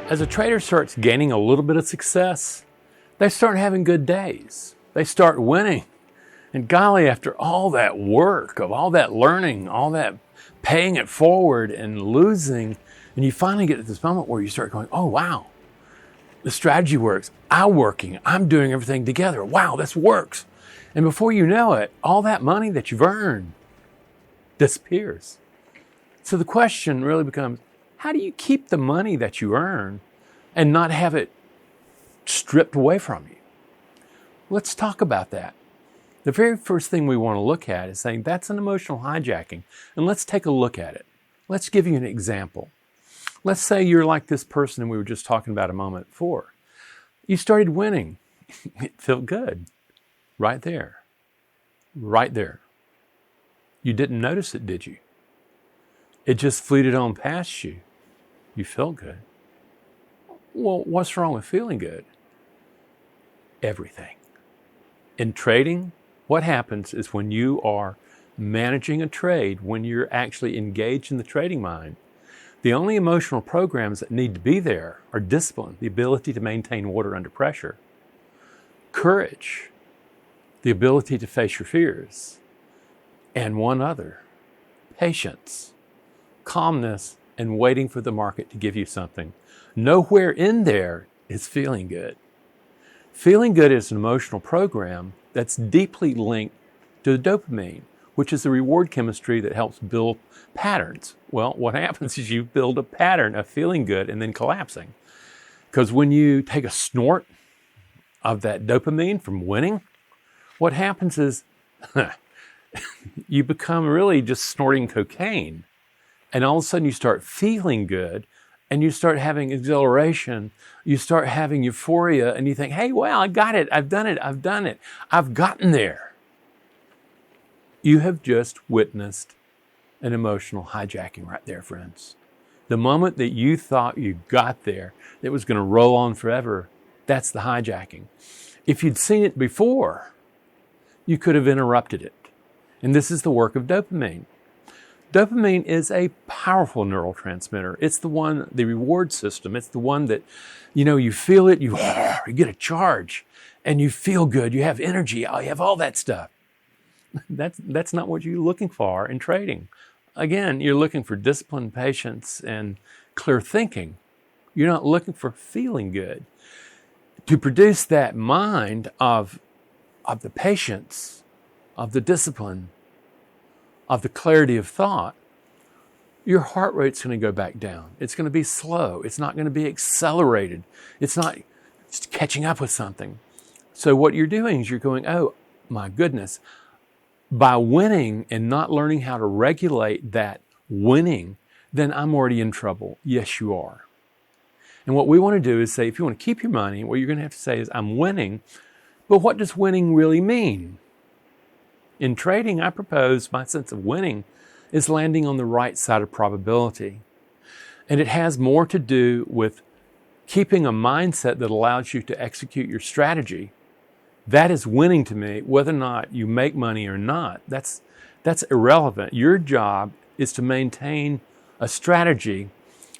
As a trader starts gaining a little bit of success, they start having good days. They start winning. And golly, after all that work, of all that learning, all that paying it forward and losing, and you finally get to this moment where you start going, oh wow, the strategy works. I'm doing everything together. Wow, this works. And before you know it, all that money that you've earned disappears. So the question really becomes, how do you keep the money that you earn and not have it stripped away from you? Let's talk about that. The very first thing we want to look at is saying that's an emotional hijacking. And let's take a look at it. Let's give you an example. Let's say you're like this person we were just talking about a moment before. You started winning. It felt good. Right there. Right there. You didn't notice it, did you? It just fleeted on past you. You felt good. Well, what's wrong with feeling good? Everything. In trading, what happens is when you are managing a trade, when you're actually engaged in the trading mind, the only emotional programs that need to be there are discipline, the ability to maintain order under pressure, courage, the ability to face your fears, and one other, patience, calmness, and waiting for the market to give you something. Nowhere in there is feeling good. Feeling good is an emotional program that's deeply linked to the dopamine, which is the reward chemistry that helps build patterns. Well, what happens is you build a pattern of feeling good and then collapsing. Because when you take a snort of that dopamine from winning, what happens is you become really just snorting cocaine. And all of a sudden you start feeling good and you start having exhilaration. You start having euphoria and you think, hey, well, I got it. I've done it. I've gotten there. You have just witnessed an emotional hijacking right there, friends. The moment that you thought you got there, it was going to roll on forever, that's the hijacking. If you'd seen it before, you could have interrupted it. And this is the work of dopamine. Dopamine is a powerful neurotransmitter. It's the one, the reward system. It's the one that, you feel it, you get a charge, and you feel good. You have energy. You have all that stuff. That's not what you're looking for in trading. Again, you're looking for discipline, patience, and clear thinking. You're not looking for feeling good. To produce that mind of the patience, of the discipline, of the clarity of thought, your heart rate's going to go back down. It's going to be slow. It's not going to be accelerated. It's not just catching up with something. So what you're doing is you're going, oh my goodness, by winning and not learning how to regulate that winning, then I'm already in trouble. Yes, you are. And what we want to do is say, if you want to keep your money, what you're going to have to say is, I'm winning. But what does winning really mean? In trading, I propose my sense of winning is landing on the right side of probability. And it has more to do with keeping a mindset that allows you to execute your strategy. That is winning to me. Whether or not you make money or not, that's irrelevant. Your job is to maintain a strategy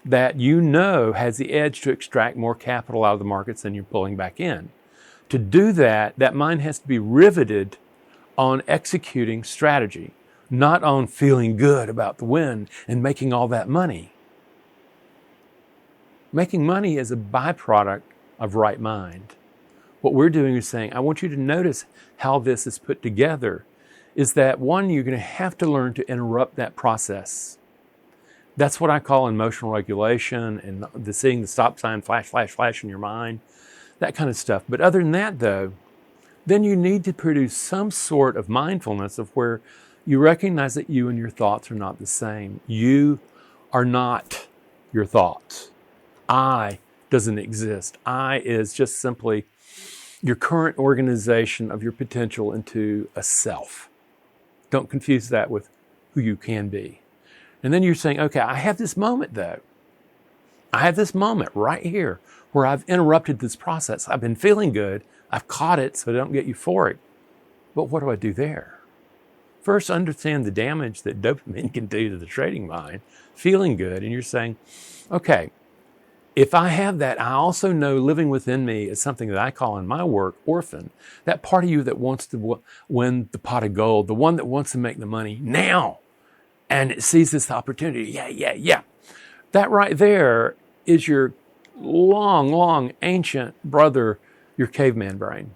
that has the edge to extract more capital out of the markets than you're pulling back in. To do that, that mind has to be riveted on executing strategy, not on feeling good about the win and making all that money. Making money is a byproduct of right mind. What we're doing is saying, I want you to notice how this is put together, is that one, you're going to have to learn to interrupt that process. That's what I call emotional regulation and seeing the stop sign flash, flash, flash in your mind, that kind of stuff. But other than that, though, then you need to produce some sort of mindfulness of where you recognize that you and your thoughts are not the same. You are not your thoughts. I doesn't exist. I is just simply your current organization of your potential into a self. Don't confuse that with who you can be. And then you're saying, okay, I have this moment though. I have this moment right here where I've interrupted this process. I've been feeling good. I've caught it so I don't get euphoric. But what do I do there? First, understand the damage that dopamine can do to the trading mind, feeling good. And you're saying, okay, If I have that, I also know living within me is something that I call in my work orphan. That part of you that wants to win the pot of gold, the one that wants to make the money now, and it sees this opportunity. Yeah. That right there is your long ancient brother, your caveman brain.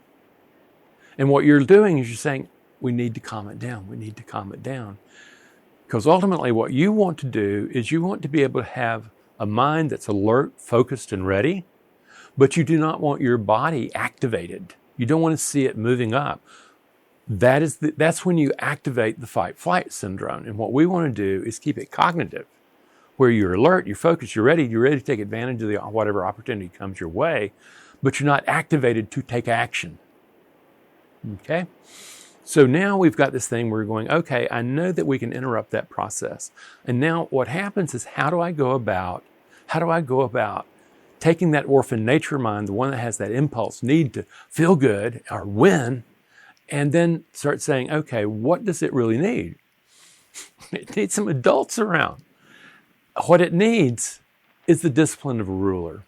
And what you're doing is you're saying, we need to calm it down. We need to calm it down. Because ultimately what you want to do is you want to be able to have a mind that's alert, focused, and ready, but you do not want your body activated. You don't want to see it moving up. That's when you activate the fight-flight syndrome. And what we want to do is keep it cognitive, where you're alert, you're focused, you're ready to take advantage of whatever opportunity comes your way, but you're not activated to take action. Okay? So now we've got this thing where we're going, okay, I know that we can interrupt that process. And now what happens is, how do I go about taking that orphan nature mind, the one that has that impulse, need to feel good or win, and then start saying, okay, what does it really need? It needs some adults around. What it needs is the discipline of a ruler.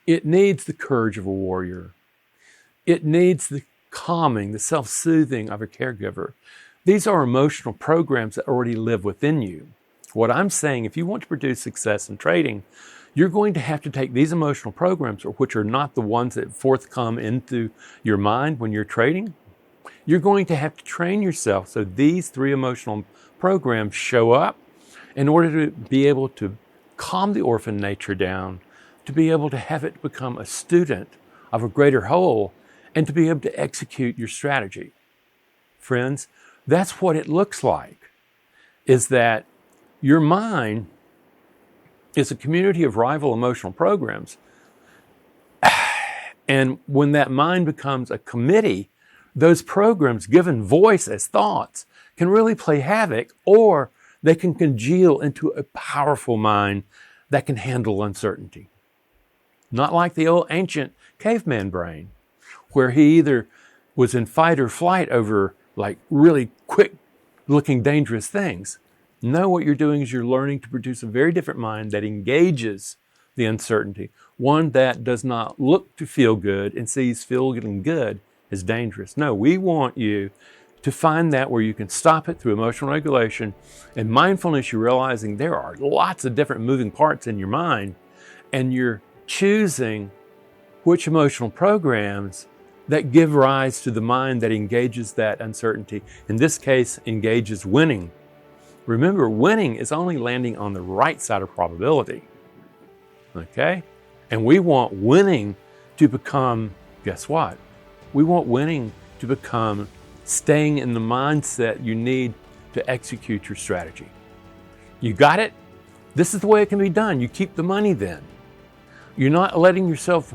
It needs the courage of a warrior. It needs the calming, the self-soothing of a caregiver. These are emotional programs that already live within you. What I'm saying, if you want to produce success in trading, you're going to have to take these emotional programs, which are not the ones that forthcome into your mind when you're trading. You're going to have to train yourself so these 3 emotional programs show up in order to be able to calm the orphan nature down, to be able to have it become a student of a greater whole, and to be able to execute your strategy. Friends, that's what it looks like, is that your mind is a community of rival emotional programs. And when that mind becomes a committee, those programs, given voice as thoughts, can really play havoc, or they can congeal into a powerful mind that can handle uncertainty. Not like the old ancient caveman brain, where he either was in fight or flight over like really quick looking dangerous things. No, what you're doing is you're learning to produce a very different mind that engages the uncertainty, one that does not look to feel good and sees feeling good as dangerous. No, we want you to find that where you can stop it through emotional regulation and mindfulness. You're realizing there are lots of different moving parts in your mind, and you're choosing which emotional programs that give rise to the mind that engages that uncertainty. In this case, engages winning. Remember, winning is only landing on the right side of probability. Okay? And we want winning to become, guess what? We want winning to become staying in the mindset you need to execute your strategy. You got it? This is the way it can be done. You keep the money then. You're not letting yourself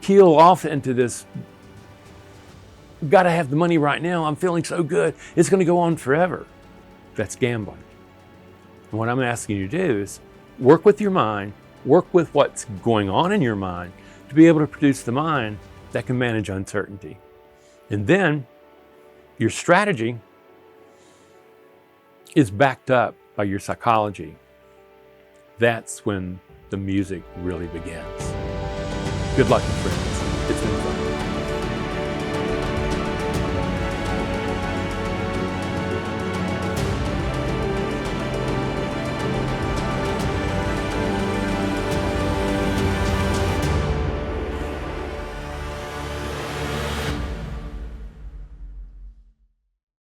keel off into this, got to have the money right now, I'm feeling so good, it's going to go on forever. That's gambling. And what I'm asking you to do is work with your mind, work with what's going on in your mind to be able to produce the mind that can manage uncertainty. And then your strategy is backed up by your psychology. That's when the music really begins. Good luck, friends. It's been